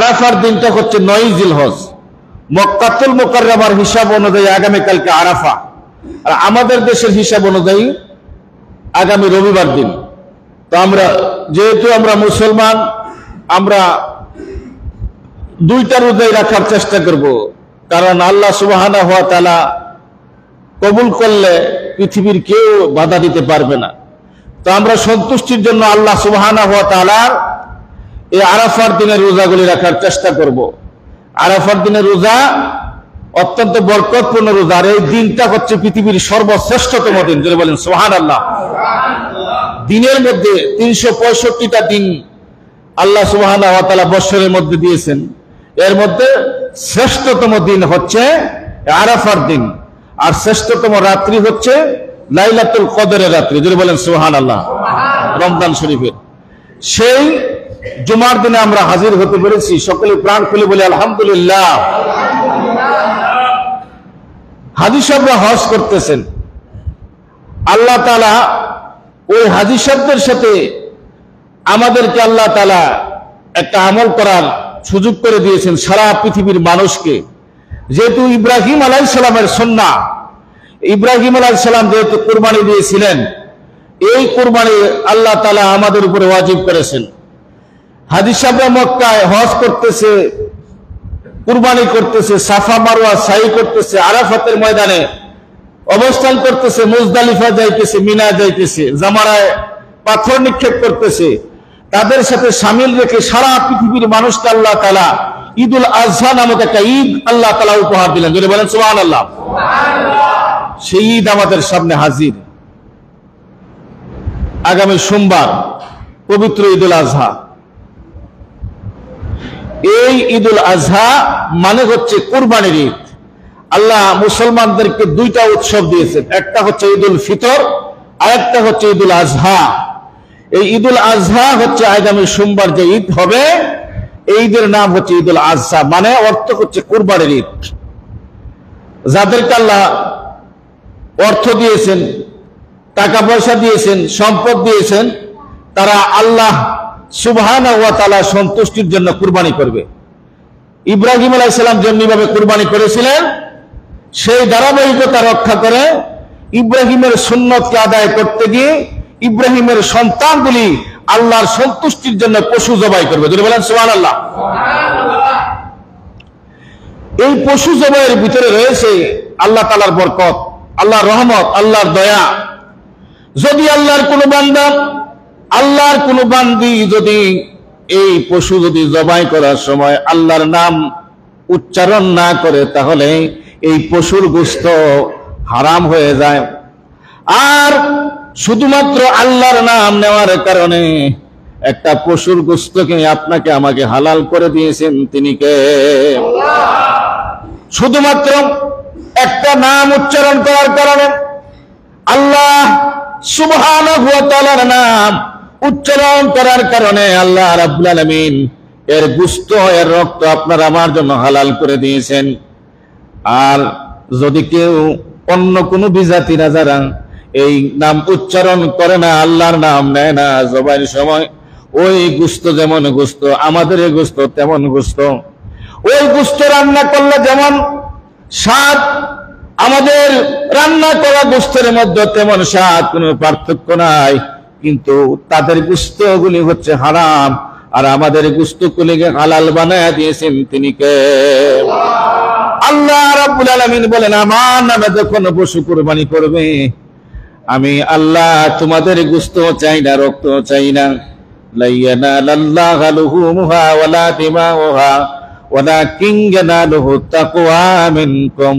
আরাফার দিনটা হচ্ছে 9 জিলহজ। মক্কাতুল মুকাররমার হিসাব অনুযায়ী আগামীকালকে আরাফা, আর আমাদের দেশের হিসাব অনুযায়ী আগামী রবিবার দিন। তো আমরা যেহেতু আমরা মুসলমান, আমরা 2টা রোজাই রাখার চেষ্টা করব, কারণ আল্লাহ সুবহানাহু ওয়া তাআলা কবুল করলে পৃথিবীর কেউ বাধা দিতে পারবে না। তো আমরা সন্তুষ্টির জন্য আল্লাহ সুবহানাহু ওয়া তাআলার এই আরাফার দিনের রোজাগুলি রাখার চেষ্টা করব। আরাফার দিনের রোজা অত্যন্ত বরকতপূর্ণ রোজা, আর এই দিনটা হচ্ছে পৃথিবীর সর্বশ্রেষ্ঠতম দিন। যদি বলেন সুবহানাল্লাহ। দিনের মধ্যে 365টা দিন আল্লাহ সুবহানাহু ওয়া তাআলা বছরের মধ্যে দিয়েছেন, এর মধ্যে শ্রেষ্ঠতম দিন হচ্ছে আরাফার দিন, আর শ্রেষ্ঠতম রাত্রি হচ্ছে লাইলাতুল কদরের রাত্রি। যদি বলেন সুবহানাল্লাহ। রমজান শরীফের সেই জুমার দিনে আমরা হাজির হতে পেরেছি, সকলে প্রাণ খুলে বলি আলহামদুলিল্লাহ। হাজী সাহেবরা হজ করতেছেন, আল্লাহ তাআলা ওই হাজী সাহেবদের সাথে আমাদেরকে আল্লাহ তাআলা একটা আমল করার সুযোগ করে দিয়েছেন সারা পৃথিবীর মানুষকে। যেহেতু ইব্রাহিম আলাইহিস সালামের সুন্নাহ, ইব্রাহিম আলাইহিস সালাম যেহেতু কুরবানি দিয়েছিলেন, এই কুরবানি আল্লাহ তাআলা আমাদের উপরে ওয়াজিব করেছেন। হাজী সাহেবরা মক্কায় হজ করতেছে, কুরবানি করতেছে, সাফা মারওয়া সাই করতেছে, আরাফাতের ময়দানে অবস্থান করতেছে, মুজদালিফা যাইতেছে, মিনা যাইতেছে, জামারায় পাথর নিক্ষেপ করতেছে। তাদের সাথে শামিল রেখে সারা পৃথিবীর মানুষকে আল্লাহ তাআলা ঈদুল আজহা নামক একটা ঈদ আল্লাহ তাআলা উপহার দিলেন। যদি বলেন সুবহানাল্লাহ। সেই ঈদ আমাদের সামনে হাজির। আগামী সোমবার পবিত্র ঈদুল আজহা। এই ঈদুল আজহা মানে হচ্ছে কুরবানির ঈদ। আল্লাহ মুসলমানদেরকে 2টা উৎসব দিয়েছেন, একটা হচ্ছে ঈদুল ফিতর, আর একটা হচ্ছে ঈদুল আজহা। এই ঈদুল আজহা হচ্ছে আগামী সোমবার যে ঈদ হবে, এই ঈদের নাম হচ্ছে ঈদুল আজহা, মানে অর্থ হচ্ছে কুরবানির ঈদ। যাদেরকে আল্লাহ অর্থ দিয়েছেন, টাকা পয়সা দিয়েছেন, সম্পদ দিয়েছেন, তারা আল্লাহ সুবহানাহু ওয়া তাআলা সন্তুষ্টির জন্য কুরবানি করবে। ইব্রাহিম আলাইহিস সালাম যেমনিভাবে কুরবানি করেছিলেন, সেই ধারাবাহিকতা রক্ষা করে ইব্রাহিমের সুন্নতকে আদায় করতে গিয়ে ইব্রাহিমের সন্তানগুলি আল্লাহর সন্তুষ্টির জন্য পশু জবাই করবে। যদি বলেন সুবহানাল্লাহ। এই পশু জবাইয়ের ভিতরে রয়েছে আল্লাহ তাআলার বরকত, আল্লাহর রহমত, আল্লাহর দয়া। যদি আল্লাহর কোন বান্দা, আল্লাহর কোন বান্দি যদি এই পশু যদি জবাই করার সময় আল্লাহর নাম উচ্চারণ না করে, তাহলে এই পশুর গোশত হারাম হয়ে যায়। আর শুধুমাত্র আল্লাহর নাম নেওয়ার কারণে একটা পশুর গোশতকে আপনাকে আমাকে হালাল করে দিয়েছেন তিনি কে? শুধুমাত্র একটা নাম উচ্চারণ করার কারণে, আল্লাহ সুবহানাহু ওয়া তাআলার নাম উচ্চারণ করার কারণে আল্লাহ রাব্বুল আলামিন এর গোশত, এর রক্ত আপনার আমার জন্য হালাল করে দিয়েছেন। আর যদি কেউ অন্য কোনো বিজাতিরা যারা এই নাম উচ্চারণ করে না, আল্লাহর নাম নেয় না জবাইয়ের সময়, ওই গোশত যেমন গোশত, আমাদের এই গোশত তেমন গোশত। ওই গোশত রান্না করলে যেমন স্বাদ, আমাদের রান্না করা গোশতের মধ্যে তেমন স্বাদ, কোনো পার্থক্য নাই। কিন্তু তাদের গোশতগুলি হচ্ছে হারাম, আর আমাদের গোশতগুলিকে হালাল বানায় দিয়েছেন তিনি কে? আল্লাহ রাব্বুল আলামিন বলেন, আমার নামে যখন পশু কুরবানি করবে, আমি আল্লাহ তোমাদের গোশত চাই না, রক্ত চাই না। লা ইয়ানালাল্লাহু লুহুমুহা ওয়ালা দিমাউহা ওয়ালাকিন ইয়ানালুহু তাকওয়া মিনকুম।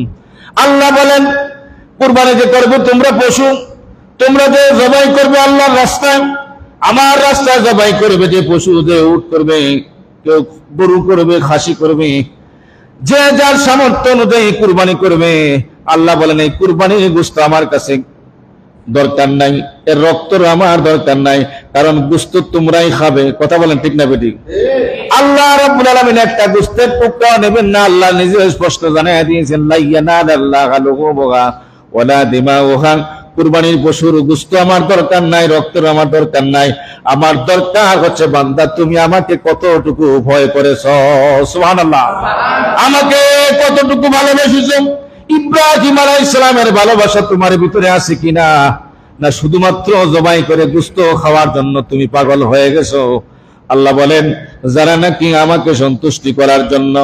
আল্লাহ বলেন, কুরবানি যে করবে তোমরা পশু, তোমরা যে জবাই করবে আল্লাহর রাস্তায়, আমার রাস্তায় জবাই করবে, যে পশু, যে উট করবে, কেউ গরু করবে, খাসি করবে, যে যার সামর্থ্য অনুযায়ী কুরবানি করবে। আল্লাহ বলেন, এই কুরবানির গোশত আমার কাছে দরকার নাই, এর রক্তর আমার দরকার নাই, কারণ গোশত তোমরাই খাবে। কথা বলেন ঠিক না বেটি? আল্লাহ রাব্বুল আলামিন একটা গোশতের টুকরা নেবেন না। আল্লাহ নিজে স্পষ্ট জানিয়ে দিয়েছেন, লা ইয়ানালাল্লাহু লুহুমুহা ওয়ালা দিমাউহা, কুরবানির পশুর গোশত আমার দরকার নাই, রক্তের আমার দরকার নাই, আমার দরকার হচ্ছে বান্দা তুমি আমাকে কতটুকু ভয় করেছো। সুবহানাল্লাহ। আমাকে কতটুকু ভালোবেসেছো। ইব্রাহিম আলাইহিস সালামের ভালোবাসা তোমার ভিতরে আছে কিনা, না শুধুমাত্র জবাই করে গোশত খাওয়ার জন্য তুমি পাগল হয়ে গেছো? আল্লাহ বলেন, যারা নাকি আমাকে সন্তুষ্টি করার জন্য,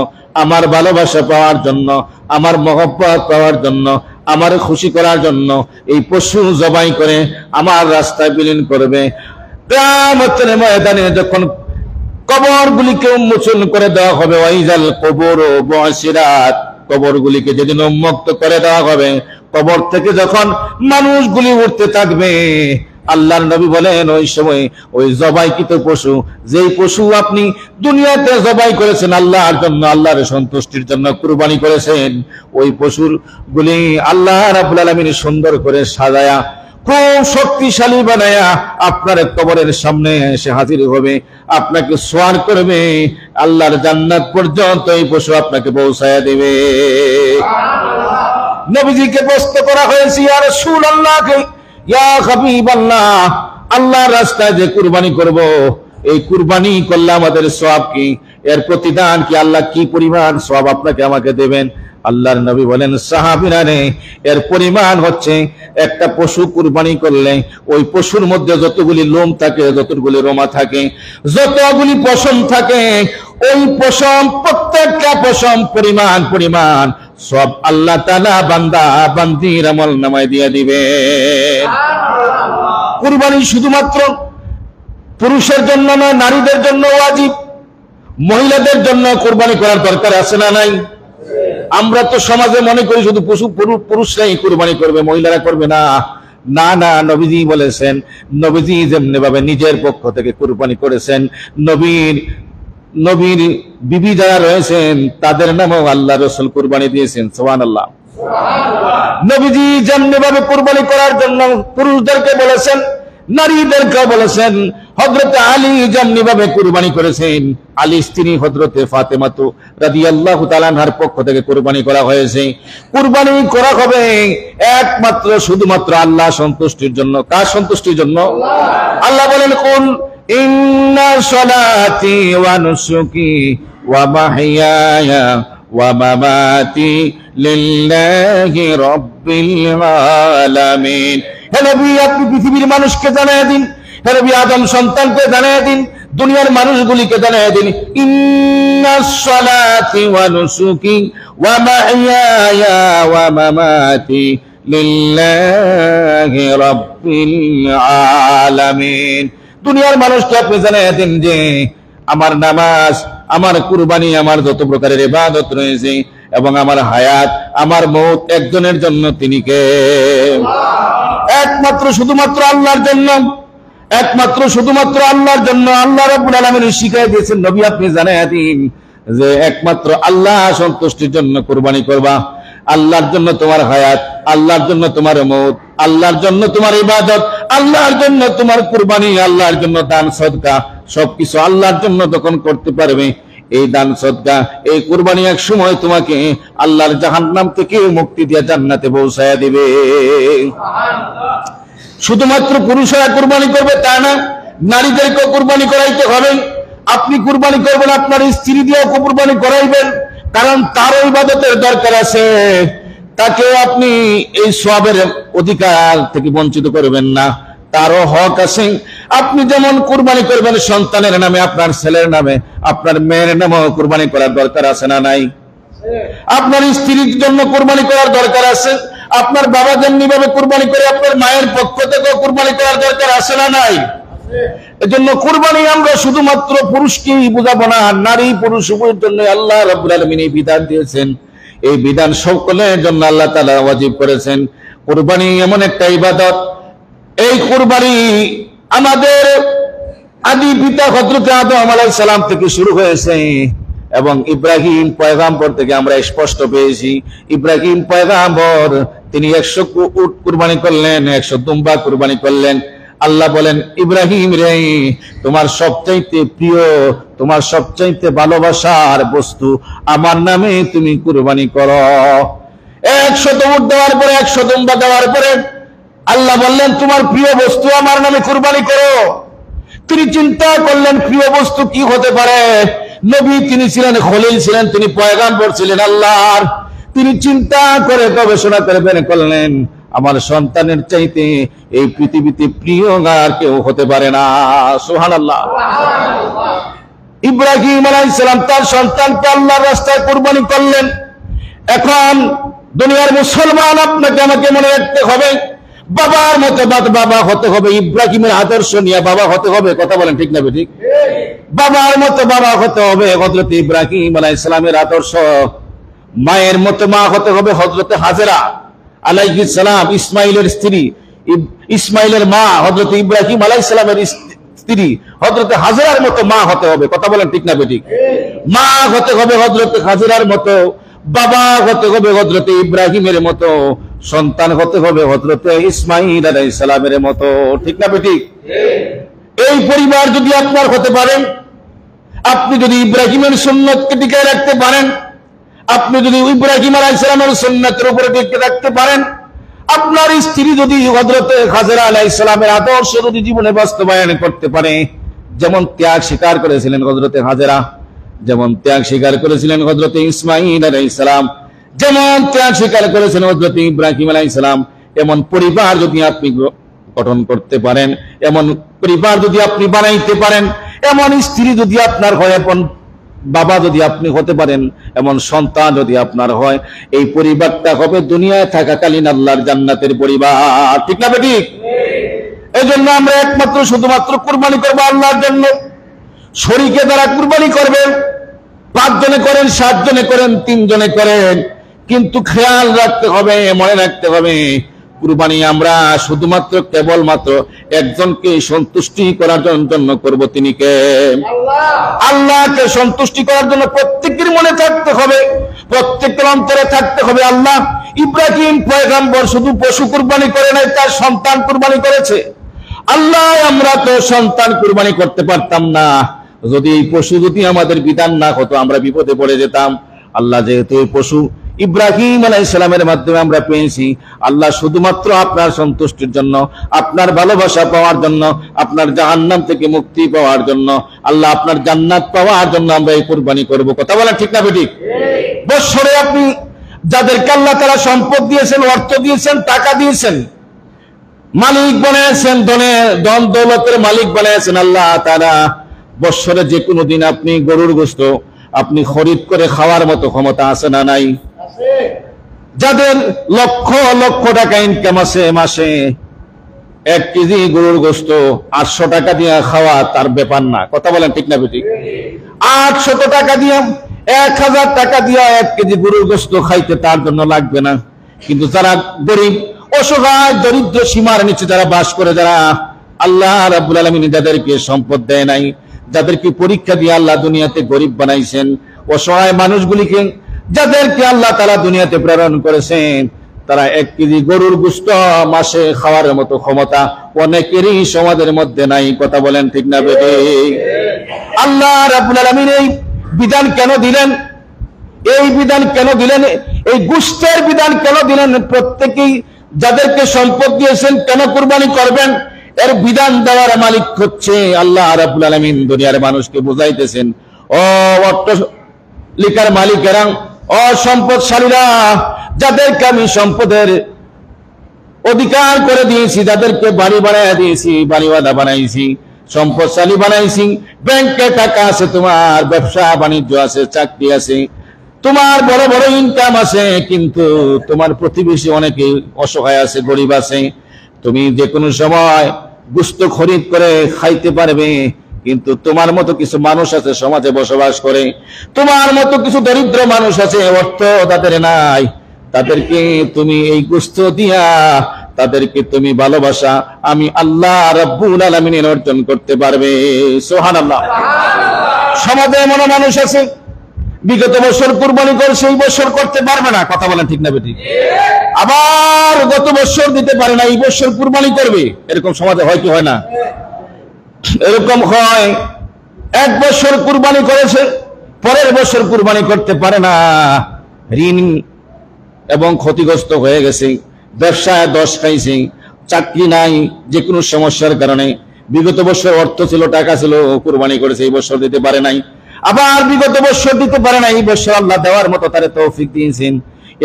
আমার ভালোবাসা পাওয়ার জন্য, আমার মহব্বত পাওয়ার জন্য, আমার খুশি করার জন্য এই পশু জবাই করে আমার রাস্তায় বিলীন করবে, কিয়ামতের ময়দানে যখন কবরগুলিকে উন্মোচন করে দেওয়া হবে, ওয়াইজাল কবর বুসিরাত, কবরগুলিকে যেদিন উন্মুক্ত করে দেওয়া হবে, কবর থেকে যখন মানুষগুলি উঠতে থাকবে, আল্লাহর নবী বলেন ওই সময় ওই জবাইকৃত পশু, যেই পশু আপনি দুনিয়াতে জবাই করেছেন আল্লাহর জন্য, আল্লাহর সন্তুষ্টির জন্য কুরবানি করেছেন, ওই পশুর গুলি আল্লাহ রাব্বুল আলামিন সুন্দর করে সাজায়া খুব শক্তিশালী বানায়া আপনার কবরের সামনে এসে হাজির হবে, আপনাকে সোয়ার করবে, আল্লাহর জান্নাত পর্যন্ত এই পশু আপনাকে পৌঁছায়া দেবে। নবীজিকে প্রশ্ন করা হয়েছে, ইয়া রাসূলুল্লাহ, ইয়া হাবিবাল্লাহ, আল্লাহর রাস্তায় যে কুরবানি করব, এই কুরবানি করলে আমাদের সওয়াব কি, এর প্রতিদান কি, আল্লাহ কি পরিমাণ সওয়াব আপনাকে আমাকে দেবেন? আল্লাহর নবী বলেন, সাহাবীরা রে, এর পরিমাণ হচ্ছে একটা পশু কুরবানি করলে ওই পশুর মধ্যে যতগুলি লোম থাকে, যতগুলি রোমা থাকে, যতগুলি পশম থাকে, ওই পশম, প্রত্যেকটা পশম পরিমাণ সব আল্লাহ তাআলা বান্দা বান্দির আমল নামায় দিয়ে দিবে। কুরবানি শুধুমাত্র পুরুষের জন্য নয়, নারীদের জন্য ওয়াজিব, মহিলাদের জন্য কুরবানি করার দরকার আছে না নাই? আমরা তো সমাজে মনে করি শুধু পুরুষরাই কুরবানি করবে, মহিলারা করবে না। না না, নবীজি বলেছেন, নবীজি যেমনি ভাবে নিজের পক্ষ থেকে কুরবানি করেছেন, নবীর বিবি যারা রয়েছেন তাদের নামেও আল্লাহ রাসূল কুরবানি দিয়েছেন। সুবহানাল্লাহ। নবীজি যেমনি ভাবে কুরবানি করার জন্য পুরুষদেরকে বলেছেন, নারীদেরকে বলেছেন। হযরত আলী যেমনি ভাবে কুরবানি করেছেন, আলী স্ত্রী হযরতে ফাতেমা রাদিয়াল্লাহু তাআলা আনহার পক্ষ থেকে কুরবানি করা হয়েছে। কুরবানি করা হবে একমাত্র শুধুমাত্র আল্লাহ সন্তুষ্টির জন্য। কার সন্তুষ্টির জন্য? আল্লাহ বলেন, কুল ইন্না সলাতি ওয়া নুসুকি ওয়া মাহইয়ায়া ওয়া মামাতি লিল্লাহি রাব্বিল আলামিন। হে নবী, আপনি পৃথিবীর মানুষকে জানায় দিন, হে নবী আদম সন্তানকে জানায় দিন, দুনিয়ার মানুষগুলিকে জানায় দিন, ইন্নাস সালাতি ওয়া নুসুকি ওয়া মাহইয়ায়া ওয়া মামাতি লিল্লাহি রাব্বিল আলামিন। দুনিয়ার মানুষকে আপনি জানায় দিন যে আমার নামাজ, আমার কুরবানি, আমার যত প্রকারের ইবাদত রয়েছে এবং আমার হায়াত, আমার মওত একজনের জন্য, তিনি কে? একমাত্র শুধুমাত্র আল্লাহর জন্য, একমাত্র শুধুমাত্র আল্লাহর জন্য। আল্লাহ রাব্বুল আলামিন শিখিয়ে দিয়েছেন, নবী আপনি জানায়া দিন যে একমাত্র আল্লাহ সন্তুষ্টির জন্য কুরবানি করবা। আল্লাহর জন্য তোমার হায়াত, আল্লাহর জন্য তোমার মওত, আল্লাহর জন্য তোমার ইবাদত, আল্লাহর জন্য তোমার কুরবানি, আল্লাহর জন্য দান সদকা, সবকিছু আল্লাহর জন্য তখন করতে পারবে। এই দান সদকা, এই কুরবানি এক সময় তোমাকে আল্লাহর জাহান্নাম থেকে মুক্তি দিয়ে জান্নাতে পৌঁছায়া দিবে। শুধুমাত্র পুরুষেরা কুরবানি করবে তা না, নারীদেরকে কুরবানি করাইতে হবে। আপনি কুরবানি করবেন, আপনার স্ত্রী দিয়েও কুরবানি করাইবেন, কারণ তার ইবাদতের দরকার আছে। তাকে আপনি এই সওয়াবের অধিকার থেকে বঞ্চিত করবেন না, তারও হক আছে। আপনি যেমন কুরবানি করবেন সন্তানের নামে, আপনার ছেলের নামে, আপনার মেয়ের নামেও কুরবানি করার দরকার আছে না নাই? আপনার স্ত্রীর জন্য কুরবানি করার দরকার আছে। আপনার বাবা যেমনি ভাবে কুরবানি করে, আপনার মায়ের পক্ষ থেকেও কুরবানি করার দরকার আছে না নাই? এজন্য কুরবানি আমরা শুধুমাত্র পুরুষকেই বুঝাবো না, নারী পুরুষ উভয়ের জন্য আল্লাহ রাব্বুল আলামিন এই বিধান দিয়েছেন। এই বিধান সকলের জন্য আল্লাহ তাআলা ওয়াজিব করেছেন। কুরবানি এমন একটা ইবাদত, এই কুরবানি আমাদের আদি পিতা হযরত আদম আলাইহিস সালাম থেকে শুরু হয়েছে এবং ইব্রাহিম পয়গম্বর থেকে আমরা স্পষ্ট পেয়েছি। ইব্রাহিম পয়গম্বর তিনি 100 উট কুরবানি করলেন, 100 দুম্বা কুরবানি করলেন। আল্লাহ বলেন, ইব্রাহিম রে, তোমার সবচাইতে প্রিয়, তোমার সবচাইতে ভালোবাসার বস্তু আমার নামে তুমি কুরবানি করো। 100 উট দেওয়ার পরে, 100 দুম্বা দেওয়ার পরে আল্লাহ বললেন তোমার প্রিয় বস্তু আমার নামে কুরবানি করো। তিনি চিন্তা করলেন প্রিয় বস্তু কি হতে পারে। নবী তিনি ছিলেন, খলিল ছিলেন, তিনি পয়গাম্বর ছিলেন আল্লাহর। তিনি চিন্তা করে গবেষণা করে বের করলেন আমার সন্তানের চাইতে এই পৃথিবীতে প্রিয় আর কেউ হতে পারে না। সুবহানাল্লাহ। ইব্রাহিম আলাইহিস সালাম তার সন্তানকে আল্লাহর রাস্তায় কুরবানি করলেন। এখন দুনিয়ার মুসলমান আপনাকে আমাকে মনে রাখতে হবে, বাবার মতো বাবা হতে হবে, ইব্রাহিমের আদর্শ নিয়ে বাবা হতে হবে। কথা বলেন ঠিক না ঠিক? বাবার মতো বাবা হতে হবে হযরত ইব্রাহিম আলাইহিস সালামের আদর্শ। মায়ের মতো মা হতে হবে হযরত হাজেরা আলাইহিস সালাম, ইসমাইলের স্ত্রী, ইসমাইলের মা হযরত ইব্রাহিম আলাইহিস সালামের স্ত্রী হযরত হাজেরার মতো মা হতে হবে। কথা বলেন ঠিক না ঠিক? মা হতে হবে হযরত হাজেরার মতো, বাবা হতে হবে হযরত ইব্রাহিমের মতো, সন্তান হতে হবে হযরত ইসমাইল আলাইহিস সালামের মতো। ঠিক না ঠিক? এই পরিবার যদি আপনার হতে পারে, আপনি যদি ইব্রাহিমের সুন্নতকে টিকিয়ে রাখতে পারেন, আপনি যদি ইব্রাহিম আলাইহিস সালামের সুন্নতের উপরে টিকিয়ে রাখতে পারেন, আপনার স্ত্রী যদি হযরত হাজেরা আলাইহিস সালামের আদর্শ যদি জীবনে বাস্তবায়ন করতে পারে, যেমন ত্যাগ স্বীকার করেছিলেন হযরত হাজেরা, যেমন ত্যাগ স্বীকার করেছিলেন হযরত ইসমাইল আলাইহিস সালাম, যেমন ত্যাগ স্বীকার করেছিলেন হযরত ইব্রাহিম আলাইহিস সালাম, এমন পরিবার যদি আপনি গঠন করতে পারেন, এমন পরিবার যদি আপনি বানাইতে পারেন, এমন স্ত্রী যদি আপনার হয়, এমন বাবা যদি আপনি হতে পারেন, এমন সন্তান যদি আপনার হয়, এই পরিবারটা হবে দুনিয়ায় থাকাকালীন আল্লাহর জান্নাতের পরিবার। ঠিক না ঠিক? এই জন্য আমরা একমাত্র শুধুমাত্র কুরবানি করবো আল্লাহর জন্য। শরীকে দ্বারা কুরবানি করবেন, 5 জনে করেন, 7 জনে করেন, 3 জনে করেন, কিন্তু খেয়াল রাখতে হবে, মনে রাখতে হবে কুরবানি আমরা শুধুমাত্র কেবলমাত্র একজনকে সন্তুষ্টি করার জন্য করব। তিনি কে? আল্লাহকে সন্তুষ্টি করার জন্য প্রত্যেকের মনে থাকতে হবে, প্রত্যেকের অন্তরে থাকতে হবে আল্লাহ। ইব্রাহিম পয়গম্বর শুধু পশু কুরবানি করে নাই, তার সন্তান কুরবানি করেছে। আল্লাহ আমরা তো সন্তান কুরবানি করতে পারতাম না, যদি এই পশু যদি আমাদের বিধান না হতো আমরা বিপদে পড়ে যেতাম। আল্লাহ যেহেতু এই পশু ইব্রাহিম আলাইহিস সালামের মাধ্যমে আমরা পেয়েছি, আল্লাহ শুধুমাত্র আপনার সন্তুষ্টির জন্য, আপনার ভালোবাসা পাওয়ার জন্য, আপনার জাহান্নাম থেকে মুক্তি পাওয়ার জন্য, আল্লাহ আপনার জান্নাত পাওয়ার জন্য আমরা এই কুরবানি করব। কথা বলেন ঠিক না ঠিক? বৎসরে আপনি যাদেরকে আল্লাহ তাআলা সম্পদ দিয়েছেন, অর্থ দিয়েছেন, টাকা দিয়েছেন, মালিক বানিয়েছেন, ধন দৌলতের মালিক বানিয়েছেন আল্লাহ তাআলা, বৎসরে যে কোনো দিন আপনি গরুর গোশত আপনি খরিদ করে খাওয়ার মতো ক্ষমতা আছে না নাই? যাদের লক্ষ লক্ষ টাকা ইনকাম আছে, মাসে 1 কেজি গরুর গোশত 800 টাকা দিয়ে খাওয়া তার ব্যাপার না। কথা বলেন ঠিক না ঠিক? 800 টাকা দিয়ে, 1000 টাকা দিয়ে 1 কেজি গরুর গোশত খাইতে তার জন্য লাগবে না। কিন্তু যারা গরিব, অসহায়, দরিদ্র সীমার নিচে যারা বাস করে, যারা আল্লাহ রাব্বুল আলামিন যাদেরকে সম্পদ দেয় নাই, যাদেরকে পরীক্ষা দিয়ে আল্লাহ দুনিয়াতে গরিব বানাইছেন, অসহায় মানুষগুলিকে যাদেরকে আল্লাহ তাআলা দুনিয়াতে প্রেরণ করেছেন, তারা 1 কেজি গরুর গোশত মাসে খাওয়ার মতো ক্ষমতা অনেকেরই সমাজের মধ্যে নাই। কথা বলেন ঠিক না বেটে? আল্লাহ রাব্বুল আলামিন এই বিধান কেন দিলেন? এই বিধান কেন দিলেন? এই গোশতের বিধান কেন দিলেন? প্রত্যেকেই যাদেরকে সম্পদ দিয়েছেন কেন কুরবানি করবেন, এর বিধান দেওয়ার মালিক হচ্ছে আল্লাহ রাব্বুল আলামিন। দুনিয়ার মানুষকে বুঝাইতেছেন, ও অট্টালিকার মালিকেরা, ও সম্পদশালীরা, যাদেরকে আমি সম্পদের অধিকার করে দিয়েছি, যাদেরকে বাড়ি বানায় দিয়েছি, বাড়িওয়ালা বানাইছি, সম্পদশালী বানাইছি, ব্যাংকে টাকা আছে, তোমার ব্যবসা বাণিজ্য আছে, চাকরি আছে, তোমার বড় বড় ইনকাম আছে, কিন্তু তোমার প্রতিবেশী অনেকে অসহায় আছে, গরিব আছে, তুমি যে কোনো সময় গোশত খরিদ করে খাইতে পারবে, কিন্তু তোমার মতো কিছু মানুষ আছে সমাজে বসবাস করে, তোমার মতো কিছু দরিদ্র মানুষ আছে, অর্থ তাদের নাই, তাদেরকে তুমি এই গোশত দিয়া তাদেরকে তুমি ভালোবাসা আমি আল্লাহ রাব্বুল আলামিন অর্জন করতে পারবে। সুবহানাল্লাহ। সমাজে এমন মানুষ আছে বিগত বছর কুরবানি করছে, এই বছর করতে পারবে না। কথা বলেন ঠিক না বেটি? আবার গত বছর দিতে পারে না, এই বছর কুরবানি করবে। এরকম সমাজে হয় কি হয় না? এরকম হয়। 1 বছর কুরবানি করেছে, পরের বছর কুরবানি করতে পারে না, ঋণ এবং ক্ষতিগ্রস্ত হয়ে গেছে, ব্যবসায় দশ খাইছে, চাকরি নাই, যে কোনো সমস্যার কারণে বিগত বছর অর্থ ছিল, টাকা ছিল, কুরবানি করেছে, এই বছর দিতে পারে নাই, আবার বিগত বছর দিতে পারে নাই, এই বছর আল্লাহ দেওয়ার মতো তারে তৌফিক দিয়েছেন।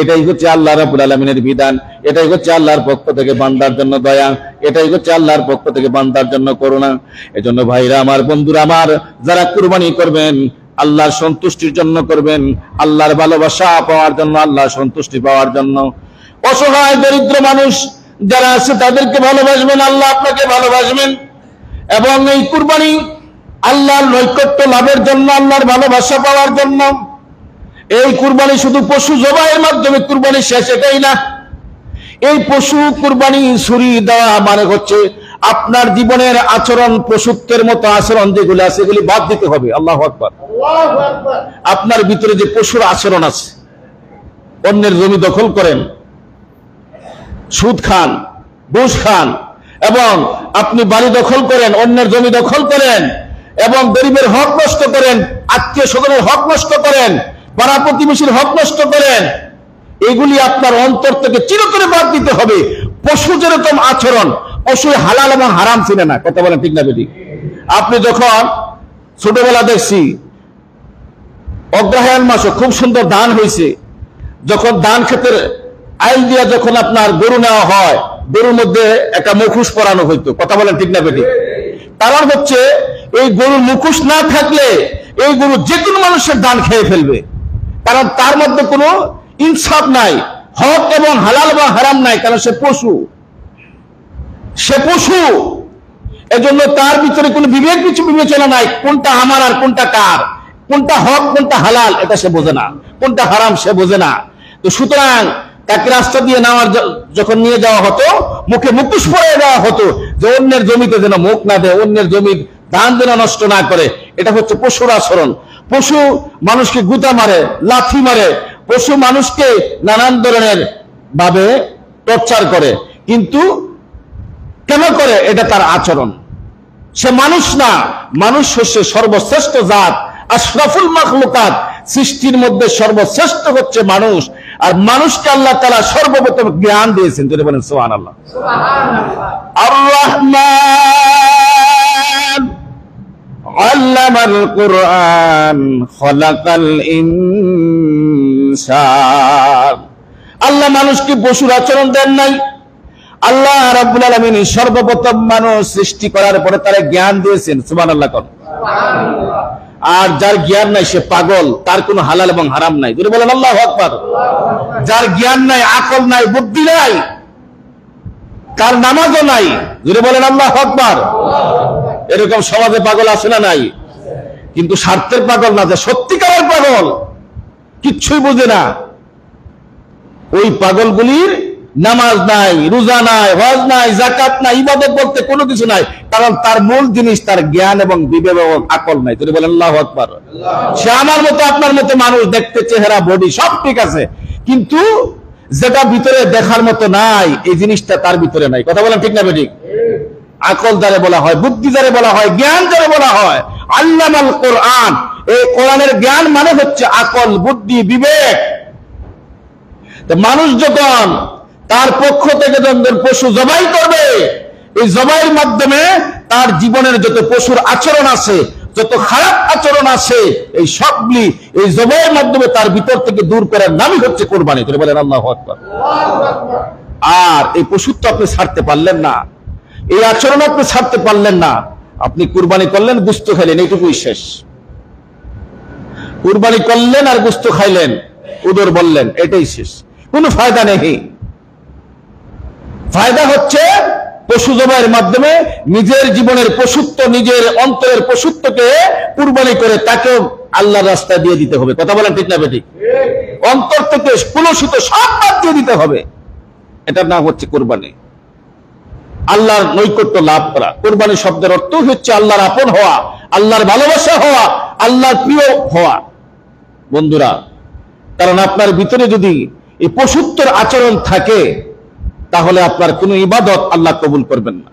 এটাই হচ্ছে আল্লাহ রাব্বুল আলামিনের বিধান, এটাই হচ্ছে আল্লাহর পক্ষ থেকে বান্দার জন্য দয়া, এটাই হচ্ছে আল্লাহর পক্ষ থেকে বান্দার জন্য করুণা। এজন্য ভাইরা আমার, বন্ধুরা আমার, যারা কুরবানি করবেন আল্লাহর সন্তুষ্টির জন্য করবেন, আল্লাহর ভালোবাসা পাওয়ার জন্য, আল্লাহর সন্তুষ্টি পাওয়ার জন্য। অসহায় দরিদ্র মানুষ যারা আছে তাদেরকে ভালোবাসবেন, আল্লাহ আপনাকে ভালোবাসবেন। এবং এই কুরবানি আল্লাহর নৈকট্য লাভের জন্য, আল্লাহর ভালোবাসা পাওয়ার জন্য। এই কুরবানি শুধু পশু জবাইয়ের মাধ্যমে কুরবানি শেষ, এটাই না। এই পশু কুরবানি ছুরি দেওয়া মানে হচ্ছে আপনার জীবনের আচরণ, পশুত্বের মতো আচরণ যেগুলো আছে এগুলি বাদ দিতে হবে। আল্লাহু আকবার। আপনার ভিতরে যে পশুর আচরণ আছে, অন্যের জমি দখল করেন, সুদ খান, ঘুষ খান, এবং আপনি বাড়ি দখল করেন, অন্যের জমি দখল করেন, এবং গরিবের হক নষ্ট করেন, আত্মীয় স্বজনের হক নষ্ট করেন, পাড়া প্রতিবেশীর হক নষ্ট করেন, এগুলি আপনার অন্তর থেকে চিরতরে বাদ দিতে হবে। পশু যেরকম আচরণ, পশু হালাল এবং হারাম চিনে না, কথা বলেন ঠিক না বেটি? আপনি যখন ছোটবেলা দেখছি অগ্রহায়ণ মাসে খুব সুন্দর ধান হয়েছে, যখন ধান ক্ষেতের আইল দিয়া যখন আপনার গরু নেওয়া হয়, গরুর মধ্যে একটা মুখোশ পরানো হইতো, কথা বলেন ঠিক না বেটি? কারণ হচ্ছে এই গরুর মুখোশ না থাকলে এই গরু যে কোনো মানুষের ধান খেয়ে ফেলবে, কারণ তার মধ্যে কোনো ইনসাফ নাই, হক এবং হালাল বা হারাম নাই, কারণ সে পশু, সে পশু। এজন্য তার ভিতরে কোনো বিবেক কিছু বিবেচনা নাই, কোনটা আমার আর কোনটা কার, কোনটা হক কোনটা হালাল এটা সে বোঝে না, কোনটা হারাম সে বোঝে না। তো সুতরাং তাকে রাস্তা দিয়ে নেওয়ার যখন নিয়ে যাওয়া হতো, মুখে মুখোশ পরিয়ে দেওয়া হতো যে অন্যের জমিতে যেন মুখ না দেয়, অন্যের জমির ধান যেন নষ্ট না করে। এটা হচ্ছে পশুর আচরণ। পশু মানুষকে গুতা মারে, লাথি মারে, পশু মানুষকে নানান ধরনের ভাবে টর্চার করে, কিন্তু কেন করে? এটা তার আচরণ। সে মানুষ না, মানুষ হচ্ছে সর্বশ্রেষ্ঠ জাত, আশরাফুল মাখলুকাত, সৃষ্টির মধ্যে সর্বশ্রেষ্ঠ হচ্ছে মানুষ। আর মানুষকে আল্লাহ তাআলা সর্বপ্রথম জ্ঞান দিয়েছেন, যদি বলেন সুবহানাল্লাহ। আর রহমান আল্লামাল কুরআন খালাকাল ইনসান। আল্লাহ মানুষকে পশুর আচরণ দেন নাই। আল্লাহ রাব্বুল আলামিন সর্বপ্রথম মানুষ সৃষ্টি করার পরে তারা জ্ঞান দিয়েছেন, সুবহানাল্লাহ। আর যার জ্ঞান নাই সে পাগল, তার কোনো হালাল এবং হারাম নাই, যদি বলেন আল্লাহু আকবার। যার জ্ঞান নাই, আকল নাই, বুদ্ধি নাই, তার নামাজও নাই, যদি বলেন আল্লাহু আকবার। এরকম সমাজে পাগল আছে না নাই? কিন্তু স্বার্থের পাগল না, যে সত্যিকারের পাগল, কিচ্ছুই বুঝে না, ওই পাগলগুলির নামাজ নাই, রোজা নাই, হজ নাই, যাকাত নাই, ইবাদত বলতে কোনো কিছু নাই, কারণ তার মূল জিনিস তার জ্ঞান এবং বিবেক এবং আকল নাই, যদি বলেন আল্লাহু আকবার। সে আমার মতো আপনার মতো মানুষ, দেখতে চেহারা বডি সব ঠিক আছে, কিন্তু যেটা ভিতরে দেখার মতো নাই, এই জিনিসটা তার ভিতরে নাই, কথা বলেন ঠিক না বেঠিক? আকল যারে বলা হয়, বুদ্ধি যারে বলা হয়, জ্ঞান যারে বলা হয়, আল্লামাল কোরআন। এই কোরআনের জ্ঞান মানে হচ্ছে আকল, বুদ্ধি, বিবেক। মানুষ যখন তার পক্ষ থেকে যখন পশু জবাই করবে, এই জবাইয়ের মাধ্যমে তার জীবনের যত পশুর আচরণ আছে, যত খারাপ আচরণ আছে, এই সবগুলি এই জবাইয়ের মাধ্যমে তার ভিতর থেকে দূর করার নামই হচ্ছে কোরবানি, করে বলেন আল্লাহু আকবার। আর এই পশুত্ব আপনি ছাড়তে পারলেন না, এই আচরণ আপনি ছাড়তে পারলেন না, আপনি কুরবানি করলেন, গোশত খাইলেন, এইটুকুই শেষ। কুরবানি করলেন আর গোশত খাইলেন, উদর বললেন, এটাই শেষ, কোনো ফায়দা নেই। ফায়দা হচ্ছে পশু জবাইয়ের মাধ্যমে নিজের জীবনের পশুত্ব, নিজের অন্তরের পশুত্বকে কুরবানি করে তাকেও আল্লাহর রাস্তায় দিয়ে দিতে হবে, কথা বলেন ঠিক না বেঠিক? অন্তর থেকে কুলসিত সব বাদ দিয়ে দিতে হবে, এটার নাম হচ্ছে কুরবানি, আল্লাহর নৈকট্য লাভ করা। কুরবানি শব্দের অর্থ হচ্ছে আল্লাহর আপন হওয়া, আল্লাহর ভালোবাসা হওয়া, আল্লাহর প্রিয় হওয়া। বন্ধুরা, কারণ আপনার ভিতরে যদি এই পশুত্বের আচরণ থাকে, তাহলে আপনার কোন ইবাদত আল্লাহ কবুল করবেন না।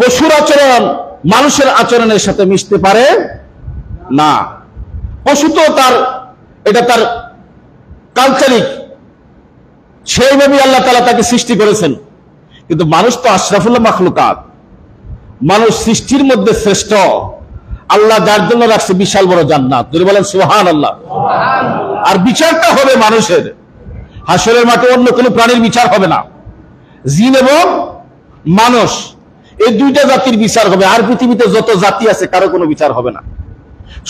পশুর আচরণ মানুষের আচরণের সাথে মিশতে পারে না। পশু তো এটা তার কালচারিক, সেইভাবে আল্লাহ তাআলা তাকে সৃষ্টি করেছেন, কিন্তু মানুষ তো আশরাফুল মাখলুকাত, মানুষ সৃষ্টির মধ্যে শ্রেষ্ঠ। আল্লাহ যার জন্য রাখছে বিশাল বড় জান্নাত, যদি বলেন সুবহানাল্লাহ। আর বিচারটা হবে মানুষের, হাসরের মাঠে অন্য কোনো প্রাণীর বিচার হবে না, জিন এবং মানুষ এই দুইটা জাতির বিচার হবে। আর পৃথিবীতে যত জাতি আছে কারো কোনো বিচার হবে না,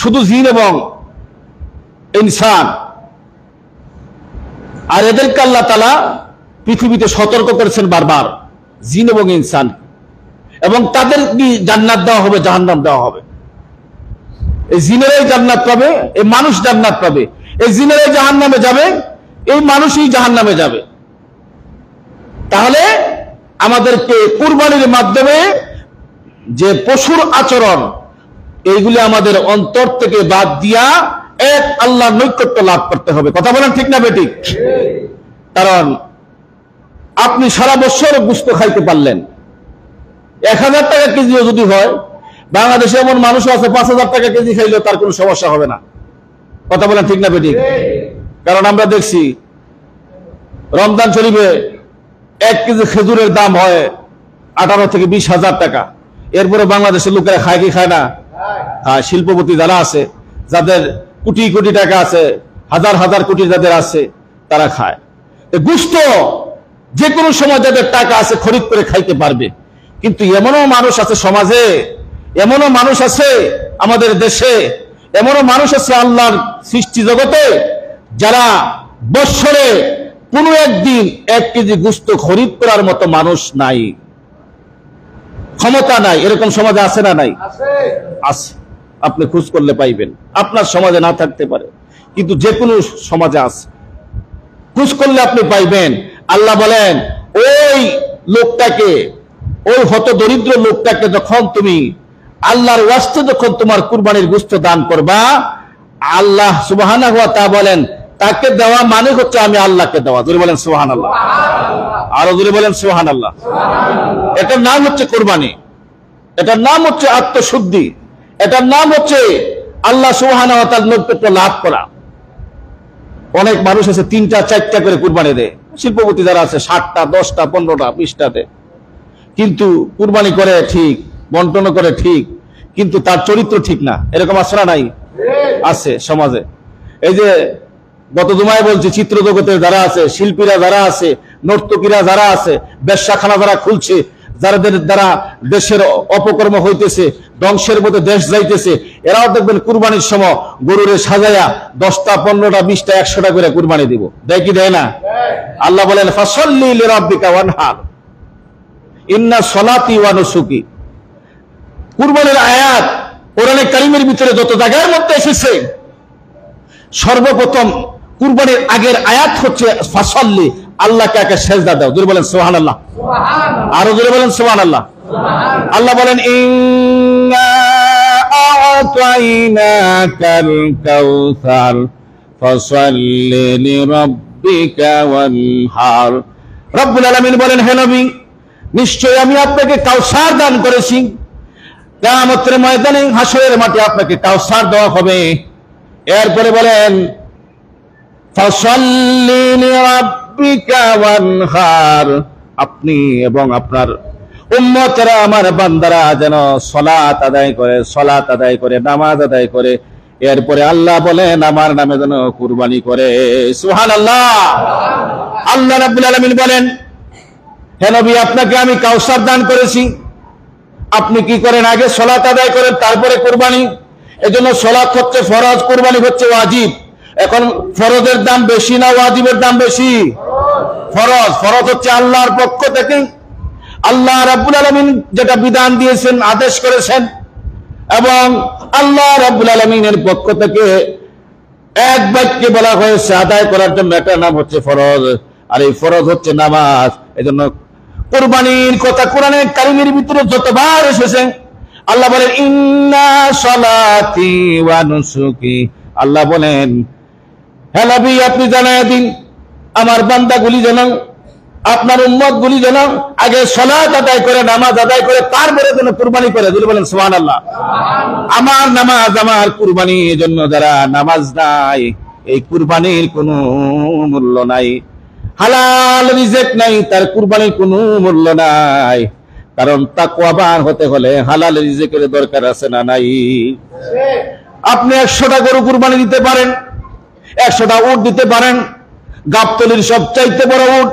শুধু জিন এবং ইনসান। আর এদেরকে আল্লাহ তাআলা পৃথিবীতে সতর্ক করেছেন বারবার, জিন এবং ইনসান, এবং তাদের কি জান্নাত দেওয়া হবে, জাহান্নাম দেওয়া হবে। এই জিনেরাই জান্নাত পাবে, এই মানুষ জান্নাত পাবে। এই জিনেরাই জাহান্নামে যাবে, এই মানুষই জাহান্নামে যাবে। তাহলে আমাদেরকে কুরবানির মাধ্যমে যে পশুর আচরণ, এইগুলি আমাদের অন্তর থেকে বাদ দিয়া এক আল্লাহর নৈকট্য লাভ করতে হবে। কথা বলেন ঠিক না বেঠিক? কারণ আপনি সারা বছর গোশত খাইতে পারলেন, 1000 টাকা কেজিও যদি হয়, বাংলাদেশে এমন মানুষ আছে 5000 টাকা কেজি খাইলেও তার কোনো সমস্যা হবে না। কথা বলেন ঠিক না বেঠিক? কারণ আমরা দেখছি রমজান শরীফে 1 কেজি খেজুরের দাম হয় 18 থেকে 20,000 টাকা। এরপরে বাংলাদেশের লোকেরা খায় কি খায় না? শিল্পপতি যারা আছে, যাদের কোটি কোটি টাকা আছে, হাজার হাজার কোটি যাদের আছে, তারা খায়। গোশত যে কোনো সময় যাদের টাকা আছে খরিদ করে খাইতে পারবে। কিন্তু এমনও মানুষ আছে সমাজে, এমনও মানুষ আছে আমাদের দেশে, এমনও মানুষ আছে আল্লাহর সৃষ্টি জগতে, যারা বৎসরে কোনো একদিন 1 কেজি গোশত খরিদ করার মতো মানুষ নাই, ক্ষমতা নাই। এরকম সমাজে আছে না নাই? আছে। আপনি খোঁজ করলে পাইবেন। আপনার সমাজে না থাকতে পারে, কিন্তু যে কোনো সমাজে আছে, খোঁজ করলে আপনি পাইবেন। আল্লাহ বলেন ওই লোকটাকে, ওই হত দরিদ্র লোকটাকে যখন তুমি আল্লাহর ওয়াস্তে যখন তোমার কুরবানির গোশত দান করবা, আল্লাহ সুবহানাহু ওয়া তাআলা বলেন তাকে দেওয়া মানে হচ্ছে আমি আল্লাহকে দেওয়া। জোরে বলেন সুবহানাল্লাহ, আরো জোরে বলেন সুবহানাল্লাহ। এটার নাম হচ্ছে কুরবানি, এটার নাম হচ্ছে আত্মশুদ্ধি, এটার নাম হচ্ছে আল্লাহ সুবহানাহু ওয়া তাআলার নৈকট্য লাভ করা। অনেক মানুষ আছে 3টা 4টা করে কুরবানি দেয়, শিল্পপতি যারা আছে 7টা 10টা 15টা 20টাতে, কিন্তু কুরবানি করে ঠিক, বন্টন করে ঠিক, কিন্তু তার চরিত্র ঠিক না। এরকম আছে না নাই? আছে সমাজে। এই যে গত জুমায় বলছি, চিত্র জগতে যারা আছে, শিল্পীরা যারা আছে, নর্তকীরা যারা আছে, ব্যবসাখানা যারা খুলছে, যাদের দ্বারা দেশের অপকর্ম হইতেছে, ধ্বংসের মধ্যে দেশ যাইতেছে, এরাও দেখবেন কুরবানির সময় গরুরে সাজায়া 10টা 15টা 20টা 100টা করে কুরবানি দিব। দেয় কি দেয় না? আল্লাহ বলেন ফাসাল্লি লিরাব্বিকা ওয়ানহার ইন্না সলাতি ওয়া নুসুকি। কুরবানির আয়াত কোরআনে কারীমের ভিতরে যত জায়গার মধ্যে এসেছে, সর্বপ্রথম কুরবানির আগের আয়াত হচ্ছে ফাসাল্লি, আল্লাহকে একা সেজদা দাও। জোরে বলেন সুবহানাল্লাহ, আরো জোরে বলেন সুবহানাল্লাহ। আল্লাহ বলেন ইন্না আ'তাইনাকাল কাউসার ফাসাল্লি লিরাব্বিকা ওয়ানহার। রব্বুল আলামিন বলেন, হে নবী, নিশ্চয় আমি আপনাকে কাউসার দান করেছি, কিয়ামতের ময়দানে হাসরের মাঠে আপনাকে কাউসার দেওয়া হবে। এরপরে বলেন ফাসাল্লি লিরাব্বিকা ওয়ানহার, আপনি এবং আপনার উম্মতরা, আমার বান্দারা যেন সালাত আদায় করে, সালাত আদায় করে, নামাজ আদায় করে। এরপরে আল্লাহ বলেন আমার নামে যেন কুরবানি করে। সুবহানাল্লাহ। আল্লাহ রাব্বুল আলামিন বলেন, হে নবী, আপনাকে আমি কাউসার দান করেছি, আপনি কি করেন? আগে সালাত আদায় করেন, তারপরে কুরবানি। এজন্য সালাত হচ্ছে ফরজ, কুরবানি হচ্ছে ওয়াজিব। এখন ফরজের দাম বেশি না ওয়াজিবের দাম বেশি? ফরজ। ফরজ হচ্ছে আল্লাহর পক্ষ থেকে, আল্লাহ রাব্বুল আলামিন যেটা বিধান দিয়েছেন, আদেশ করেছেন, এবং আল্লাহ রাব্বুল আলামিনের পক্ষ থেকে এক বাক্যে বলা হয়েছে আদায় করার জন্য, এটার নাম হচ্ছে ফরজ। আর এই ফরজ হচ্ছে নামাজ। এজন্য কুরবানির কথা কোরআনে কারীমের ভিতরে যতবার এসেছে, আল্লাহ বলেন ইন্না সলাতি ওয়া নুসুকি। আল্লাহ বলেন, হে নবী, আপনি জানায় দিন আমার বান্দাগুলি যেন, আপনার উম্মতগুলি যেন আগে সালাত আদায় করে, নামাজ আদায় করে, তারপরে যেন কুরবানি করে। যদি বলেন সুবহানাল্লাহ। আমার নামাজ, আমার কুরবানি, এজন্য যারা নামাজ নাই, এই কুরবানির কোনো মূল্য নাই। হালাল রিজিক নাই, তার কুরবানির কোনো মূল্য নাই। কারণ তাকওয়াবান হতে হলে হালাল রিজিকের দরকার আছে না নাই? আপনি 100টা গরু কুরবানি দিতে পারেন, 100টা উট দিতে পারেন, গাবতলির সবচাইতে বড় উট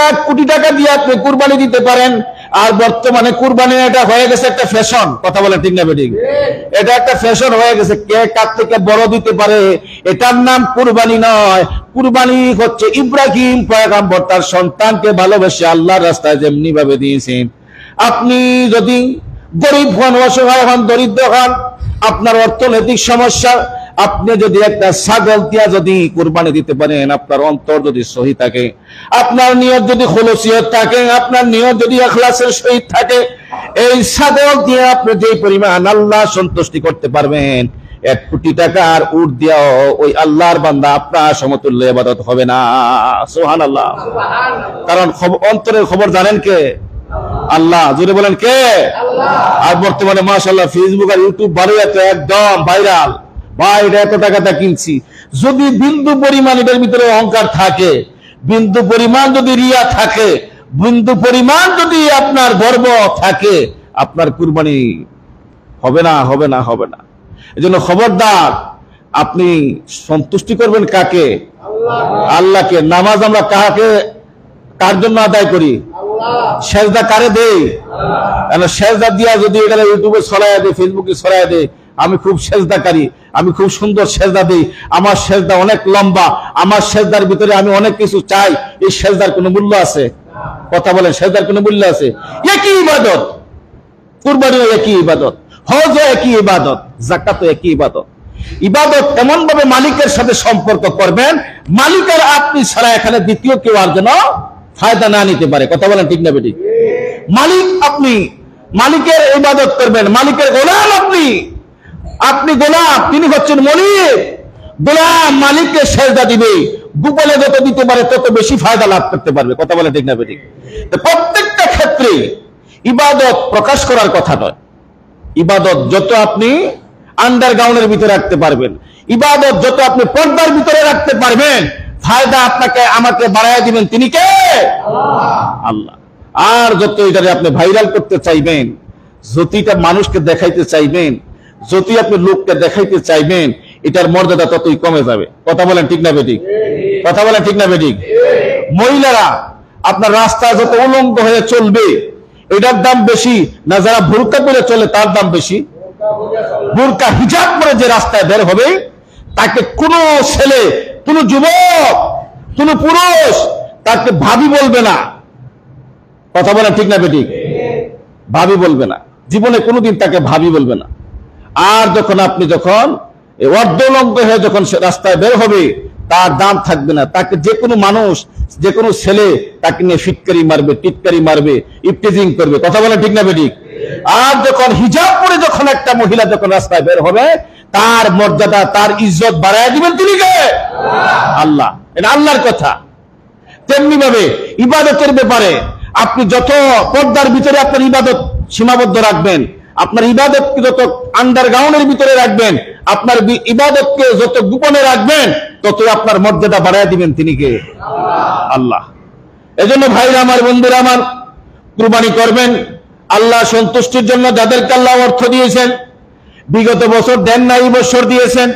1 কোটি টাকা দিয়ে আপনি কুরবানি দিতে পারেন। আর বর্তমানে কুরবানি এটা হয়ে গেছে একটা ফ্যাশন, কথা বলে ঠিক না বেঠিক? এটা একটা ফ্যাশন হয়ে গেছে, কে কার থেকে বড় দিতে পারে, এটার নাম কুরবানি নয়। কুরবানি হচ্ছে ইব্রাহিম পয়গম্বর তার সন্তানকে ভালোবেসে আল্লাহর রাস্তায় যেমনি ভাবে দিয়েছেন। আপনি যদি গরিব হন, অসহায় হন, দরিদ্র হন, আপনার অর্থনৈতিক সমস্যা, আপনি যদি একটা ছাগল দিয়া যদি কুরবানি দিতে পারেন, আপনার অন্তর যদি সহি থাকে, আপনার নিয়ত যদি খুলুসিয়ত থাকে, আপনার নিয়ত যদি ইখলাসের সহিত থাকে, এই ছাগল দিয়ে আপনি যে পরিমাণ আল্লাহ সন্তুষ্টি করতে পারবেন, 1 কোটি টাকার উট দিয়াও ওই আল্লাহর বান্দা আপনার সমতুল্য ইবাদত হবে না। সুবহানাল্লাহ। কারণ অন্তরের খবর জানেন কে? আল্লাহ। জোরে বলেন কে? আল্লাহ। আর বর্তমানে মাশাআল্লাহ ফেসবুক আর ইউটিউব বাড়িতে একদম ভাইরাল, ভাই এটা এত টাকাটা কিনছি। যদি বিন্দু পরিমাণ এটার ভিতরে অহংকার থাকে, বিন্দু পরিমাণ যদি রিয়া থাকে, বিন্দু পরিমাণ যদি আপনার গর্ব থাকে, আপনার কুরবানি হবে না, হবে না, হবে না। এজন্য খবরদার, আপনি সন্তুষ্টি করবেন কাকে? আল্লাহকে। নামাজ আমরা কার জন্য আদায় করি? সেজদা কারে দেই? সেজদা দিয়া যদি এটা ইউটিউবে ছড়াইয়া দেয়, ফেসবুকে ছড়াইয়া দেয়, আমি খুব সেজদাকারী, আমি খুব সুন্দর সেজদা দিই, আমার সেজদা অনেক লম্বা, আমার সেজদার ভিতরে আমি অনেক কিছু চাই, এই সেজদার কোনো মূল্য আছে? কথা বলেন, সেজদার কোনো মূল্য আছে? একই ইবাদত, কুরবানিও একই ইবাদত, হজও একই ইবাদত, যাকাতও একই ইবাদত। ইবাদত এমন ভাবে মালিকের সাথে সম্পর্ক করবেন, মালিকের আপনি ছাড়া এখানে দ্বিতীয় কেউ আর যেন ফায়দা না নিতে পারে। কথা বলেন ঠিক না বেঠিক? মালিক, আপনি মালিকের ইবাদত করবেন, মালিকের গোলাম আপনি, আপনি গোলাম, তিনি হচ্ছেন মালিক। গোলাম মালিককে সেজদা দিবে, গোপনে যত দিতে পারে তত বেশি ফায়দা লাভ করতে পারবে। কথা বলে ঠিক না বেঠিক? প্রত্যেকটা ক্ষেত্রে ইবাদত প্রকাশ করার কথা নয়। ইবাদত যত আপনি আন্ডারগ্রাউন্ডের ভিতরে রাখতে পারবেন, ইবাদত যত আপনি পর্দার ভিতরে রাখতে পারবেন, ফায়দা আপনাকে আমাকে বাড়াইয়া দিবেন তিনি কে? আল্লাহ। আর যত এটারে আপনি ভাইরাল করতে চাইবেন, যতটা মানুষকে দেখাইতে চাইবেন, যতই আপনি লোককে দেখাইতে চাইবেন, এটার মর্যাদা ততই কমে যাবে। কথা বলেন ঠিক না বেঠিক? কথা বলেন ঠিক না বেঠিক? মহিলারা আপনার রাস্তায় যত উলঙ্গ হয়ে চলবে, এটার দাম বেশি না যারা বোরকা পরে চলে তার দাম বেশি? বোরকা হিজাব পরে যে রাস্তায় বের হবে, তাকে কোনো ছেলে, কোন যুবক, কোন পুরুষ তাকে ভাবি বলবে না। কথা বলেন ঠিক না বেঠিক? ভাবি বলবে না, জীবনে কোনোদিন তাকে ভাবি বলবে না। আর যখন আপনি যখন অর্ধলঙ্গ হয়ে যখন রাস্তায় বের হবে, তার দাম থাকবে না। তাকে যে কোনো মানুষ, যে কোনো ছেলে তাকে নিয়ে ফিটকারি মারবে, টিটকারি মারবে, ইফটিজিং করবে। কথা বলেন ঠিক না বেঠিক? আর যখন হিজাব পরে যখন একটা মহিলা যখন রাস্তায় বের হবে, তার মর্যাদা, তার ইজ্জত বাড়ায় দিবেন তিনি কে? আল্লাহ। এটা আল্লাহর কথা। তেমনি ভাবে ইবাদতের ব্যাপারে আপনি যত পর্দার ভিতরে আপনার ইবাদত সীমাবদ্ধ রাখবেন, আপনার ইবাদতকে যত আন্ডারগ্রাউন্ডের ভিতরে রাখবেন, আপনার ইবাদতকে যত গোপনে রাখবেন, ততই আপনার মর্যাদা বাড়ায় দিবেন তিনি কে? আল্লাহ। এজন্য ভাইরা আমার, বন্ধুরা আমার, কুরবানি করবেন আল্লাহ সন্তুষ্টির জন্য। যাদেরকে আল্লাহ অর্থ দিয়েছেন, বিগত বছর দেন না, এই বছর দিয়েছেন,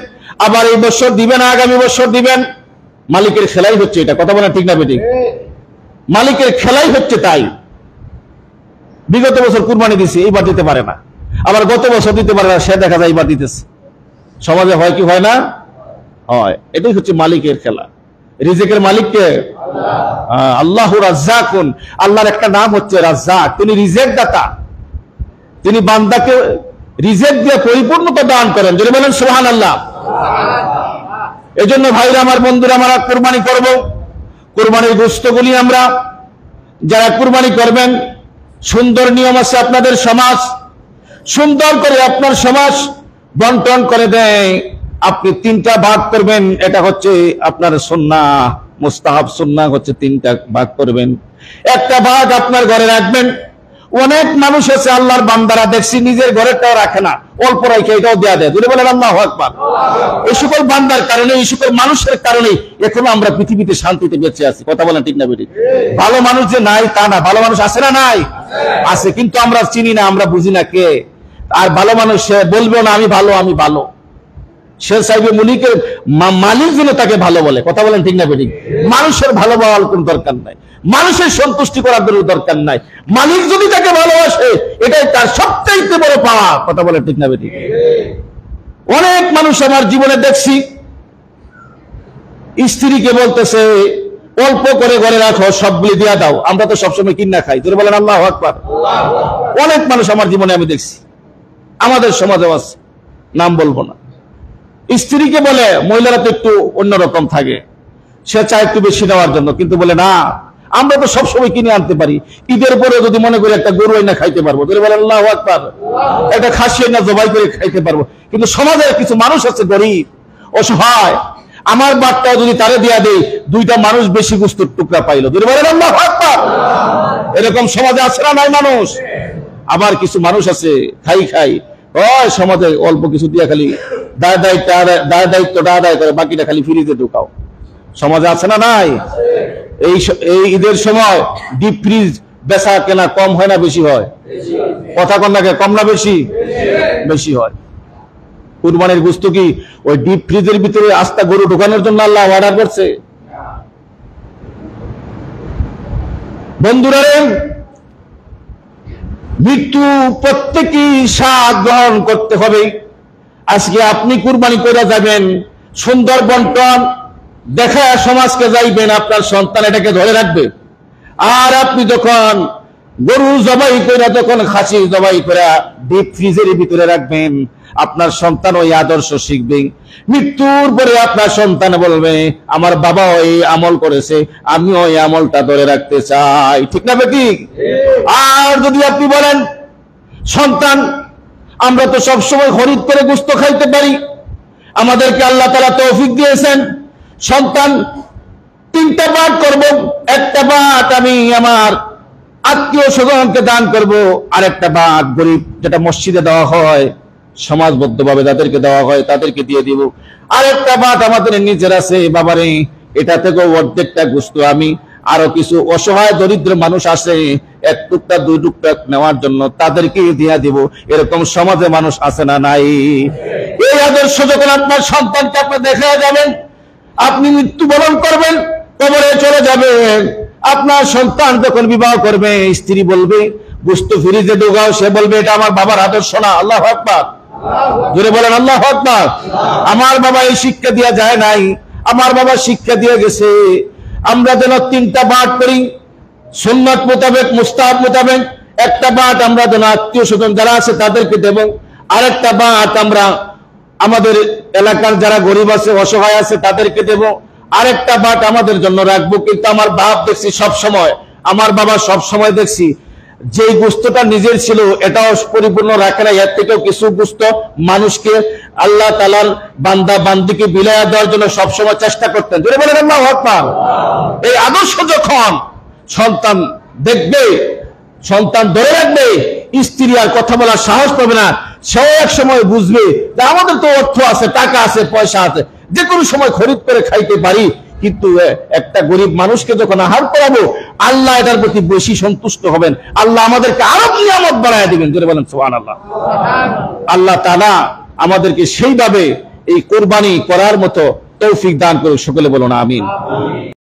আবার এই বছর দিবেন, আগামী বছর দিবেন, মালিকের খেলাই হচ্ছে এটা। কথা বলেন ঠিক না বেঠিক? মালিকের খেলাই হচ্ছে তাই। বিগত বছর কুরবানি দিছে, এইবার দিতে পারে না, আবার গত বছর দিতে পারে না, সে দেখা যায় এইবার দিতেছে। সমাজে হয় কি হয় না? হয়। এটাই হচ্ছে মালিকের খেলা। রিজিকের মালিককে আল্লাহু রাজ্জাকুন। আল্লাহর একটা নাম হচ্ছে রাজ্জাক, তিনি রিজিক দাতা, তিনি বান্দাকে রিজিক দিয়ে পরিপূর্ণতা দান করেন। যদি বলেন সুবহানাল্লাহ। এজন্য ভাইরা আমার, বন্ধুরা আমার, কুরবানি করব। কুরবানির গোশতগুলি আমরা যারা কুরবানি করবেন, সুন্দর নিয়ম আছে আপনাদের সমাজ, সুন্দর করে আপনার সমাজ বন্টন করে দেয়। আপনি 3টা ভাগ করবেন, এটা হচ্ছে আপনার সুন্নাহ, মুস্তাহাব সুন্নাহ হচ্ছে 3টা ভাগ করবেন। একটা ভাগ আপনার ঘরে রাখবেন, অনেক মানুষ আছে আল্লাহর বান্দারা দেখছি নিজের ঘরেরটাও রাখে না, অল্প রাখে এটাও দেয়া দেয়। যদি বলেন আল্লাহু আকবার। এই সকল বান্দার কারণে, এই সকল মানুষের কারণে এখনো আমরা পৃথিবীতে শান্তিতে বেঁচে আছি। কথা বলেন ঠিক না বেঠিক? ভালো মানুষ যে নাই তা না, ভালো মানুষ আছে না নাই? আছে, কিন্তু আমরা চিনি না, আমরা বুঝি না কে। আর ভালো মানুষ সে বলবে না আমি ভালো, আমি ভালো। সে চাইবে মুনিকের মালিক যেন তাকে ভালো বলে। কথা বলেন ঠিক না বেঠিক? মানুষের ভালো বলার কোন দরকার নাই, মানুষের সন্তুষ্টি করার দরকার নাই। মালিক যদি তাকে ভালোবাসে এটাই তার সবচাইতে বড় পাওয়া। কথা বলেন ঠিক না বেঠিক? অনেক মানুষ আমার জীবনে দেখছি স্ত্রীকে বলতেছে অল্প করে ঘরে রাখো, সবগুলি দিয়া দাও, আমরা তো সবসময় কিনা খাই। যদি বলেন আল্লাহু আকবার। অনেক মানুষ আমার জীবনে আমি দেখছি, আমাদের সমাজেও আছে, নাম বলবো না। স্ত্রীকে বলে, মহিলারা তো একটু অন্যরকম থাকে, সে চায় একটু বেশি দেওয়ার জন্য, কিন্তু বলে না আমরা তো সবসময় কিনে আনতে পারি, ঈদের পরে যদি মনে করি একটা গরু এনে খাইতে পারবো। যদি বলেন আল্লাহু আকবার। একটা খাসি এনে জবাই করে খাইতে পারবো। কিন্তু সমাজের কিছু মানুষ আছে গরিব, অসহায়, আমার বাটটাও যদি তারে দিয়া দেই, দুইটা মানুষ বেশি গোস্তের টুকরা পাইলো। যদি বলেন আল্লাহু আকবার। এরকম সমাজে আছে না নাই মানুষ? আবার কিছু মানুষ আছে খাই খাই ওই সমাজে অল্প কিছু দিয়া খালি দায়িত্বটা আদায় করে, বাকিটা খালি ফ্রিজে ঢুকাও। সমাজে আছে না নাই? এই ঈদের সময় ডিপ ফ্রিজ বেচা কেনা কম হয় না বেশি হয়? কথা কন না, কম না বেশি? বেশি হয়। কুরবানির গোশত কি ওই ডিপ ফ্রিজের ভিতরে আস্তা গরু ঢোকানোর জন্য আল্লাহ অর্ডার করছে? বন্ধুরা, মৃত্যু প্রত্যেকেই স্বাদ গ্রহণ করতে হবে। আজকে আপনি কুরবানি করে যাবেন, সুন্দর বন্টন দেখা সমাজকে যাইবেন, আপনার সন্তান এটাকে ধরে রাখবে। আর আপনি যখন গরু জবাই করে, যখন খাসি জবাই করে ডিপ ফ্রিজের ভিতরে রাখবেন, আপনার সন্তান ওই আদর্শ শিখবে। মৃত্যুর পরে আপনার সন্তান বলবে আমার বাবা ওই আমল করেছে, আমি ওই আমলটা ধরে রাখতে চাই। ঠিক না বেঠিক? আর যদি আপনি বলেন সন্তান আমরা তো সবসময় খরিদ করে গোশত খাইতে পারি, আমাদেরকে আল্লাহ তাআলা তৌফিক দিয়েছেন, সন্তান 3টা ভাগ করব, একটা ভাগ আমি আমার আত্মীয় স্বজনকে দান করব, আরেকটা ভাগ গরিব যেটা মসজিদে দেওয়া হয়, সমাজবদ্ধভাবে যাদেরকে দেওয়া হয় তাদেরকে দিয়ে দিব, আরেকটা ভাগ আমাদের নিজের আছে, বাবারে এটা থেকে অর্ধেকটা গোশত আমি আরো কিছু অসহায় দরিদ্র মানুষ আছে 1 টুকরা 2 টুকরা নেওয়ার জন্য, তাদেরকে দিয়ে দিব। এরকম সমাজে মানুষ আছে না নাই? এই আদর্শ যখন আপনার সন্তানকে আপনি দেখা যাবেন, আপনি মৃত্যুবরণ করবেন, কবরে চলে যাবেন, আপনার সন্তান যখন বিবাহ করবে, স্ত্রী বলবে গোশত ফ্রিজে ঢোকাও, সে বলবে এটা আমার বাবার আদর্শ না। আল্লাহু আকবার। জোরে বলেন আল্লাহু আকবার। আমার বাবা এই শিক্ষা দিয়া যায় নাই, আমার বাবা শিক্ষা দিয়ে গেছে আমরা যেন 3টা ভাগ করি, সুন্নাত মোতাবেক, মুস্তাহাব মোতাবেক। একটা ভাগ আমরা যেন আত্মীয় স্বজন যারা আছে তাদেরকে দেব, আরেকটা ভাগ আমরা আমাদের এলাকার যারা গরিব আছে, অসহায় আছে তাদেরকে দেব, আরেকটা ভাগ আমাদের জন্য রাখবো। কিন্তু আমার বাপ দেখছি সব সময়, আমার বাবা সব সময় দেখছি যে গোশতটা নিজের ছিল এটাও পরিপূর্ণ রাখে না, এর থেকেও কিছু গোশত মানুষকে আল্লাহ তাআলার বান্দা বান্দিকে বিলায়া দেওয়ার জন্য সবসময় চেষ্টা করতেন। জোরে বলেন আল্লাহু আকবার। এই আদর্শ যখন সন্তান দেখবে, সন্তান ধরে রাখবে, স্ত্রী আর কথা বলার সাহস পাবে না। সেও এক সময় বুঝবে যে আমাদের তো অর্থ আছে, টাকা আছে, পয়সা আছে, যে কোনো সময় খরিদ করে খাইতে পারি, কিন্তু একটা গরিব মানুষকে যখন আহার করাবো, আল্লাহ এটার প্রতি বেশি সন্তুষ্ট হবেন, আল্লাহ আমাদেরকে আরো নিয়ামত বাড়ায় দিবেন। জোরে বলেন সুবহানাল্লাহ। আল্লাহ তাআলা আমাদেরকে সেইভাবে এই কুরবানি করার মতো তৌফিক দান করুন। সকলে বলুন আমিন।